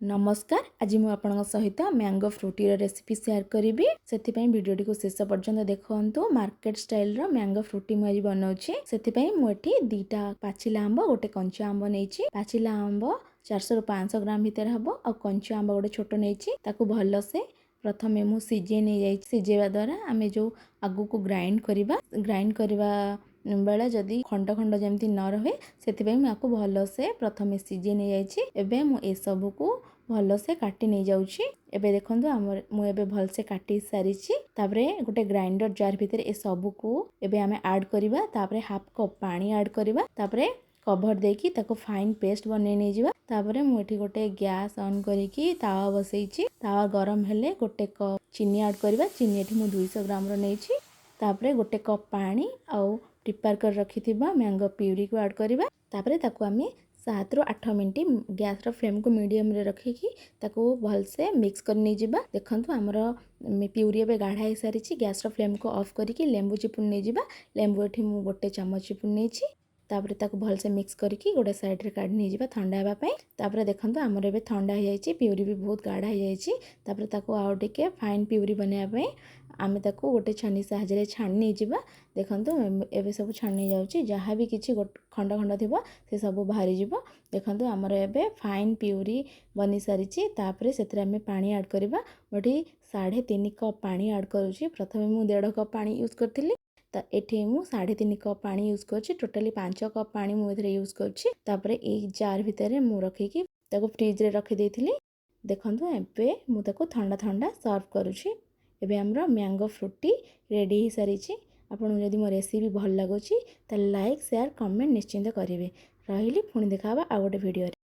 नमस्कार। आज मु आपन सहित मैंगो फ्रूटी रेसिपी शेयर करी से भिडियो को शेष पर्यंत देखु। मार्केट स्टाइल रो मैंगो फ्रूटी मुझे बनाऊँगी। से मुझे दीटा पाचिला आंब गोटे कंचा आंब नहीं। पाचिला आंब 400 ରୁ 500 ग्राम भितर हम और कंचा आंब गोटे छोट नहीं भल से प्रथम मु सीझे नहीं जाए। सीझेवा द्वारा आम जो आगु को ग्राइंड करवा बेले जदि खंड खंड जमती न रहे से आपको भल से प्रथम सीझे नहीं जाए। मुझे सब को भल से काटी नहीं जाऊँगी। एबे देखंतु मुझे भल से काटी सारी गोटे ग्राइंडर जार भितर ए सब को एबे आमे ऐड करिबा। तापरे हाफ कप पानी ऐड करिबा। तापरे कवर देकी ताको फाइन पेस्ट बनै नै जिबा। तापरे मु एठी गोटे गैस ऑन करिकी तावा बसैछि। तावा गरम हेले गोटे कप चीनी ऐड करिबा। चीनी एठी मु 200 ग्राम रो नैछि। तापरे गोटे कप पानी आउ प्रिपेयर कर रखिथिबा मैंगो प्यूरी को ऐड करिबा। तापरे ताको आमे 7 ରୁ 8 मिनिट गैस रो फ्लेम को मीडियम रे रखिकी ताको भल से मिक्स कर नै जिबा। देखंतु हमर प्यूरी एबे गाढ़ा हो सारी। गैस रो फ्लेम को ऑफ करिकी लेंबू चिपुन नै जिबा। लेंबू एठी मु गोटे चम्मच चिपुन नैछि। तापरे ताको भल से मिक्स करिकी गोटे साइड रे काढ नै जिबा ठंडा हेबा पई। तापरे देखंतु हमर एबे ठंडा हो जाईछि। प्यूरी भी बहुत गाढ़ा हो जाईछि। तापरे ताको आउ टिके फाइन प्यूरी बनेबा पई आमे ताको गोटे छानी साहाय्य छाणी नै जिबा। देखंतु एबे सब छाणी जाउछि। जहाँ भी किछि खंड खंड थिबो से सब बाहरी जिवो। देखंतु हमर एबे फाइन प्यूरी बनी सारी। तापरे सेतरे आमे पानी ऐड करबा। मोठी 3.5 कप पानी ऐड करूछि। प्रथमे मु 1.5 कप पानी यूज करथिली। त एठी मु 3.5 कप पानी यूज करछि। टोटली 5 कप पानी मु एथरे यूज करछि। तापरे ए जार भितरे मु रखिकी ताको फ्रिज रे रखि देथिली। देखंतु एबे मु ताको ठंडा ठंडा सर्व करूछि। एबे हमरो मैंगो फ्रूटी रेडी हो सारी। आपन जदि मो रेसिपी भल लागुछि त लाइक शेयर कमेंट निश्चिंत करिवे। रहिली पुणी देखा आ गोटे वीडियो।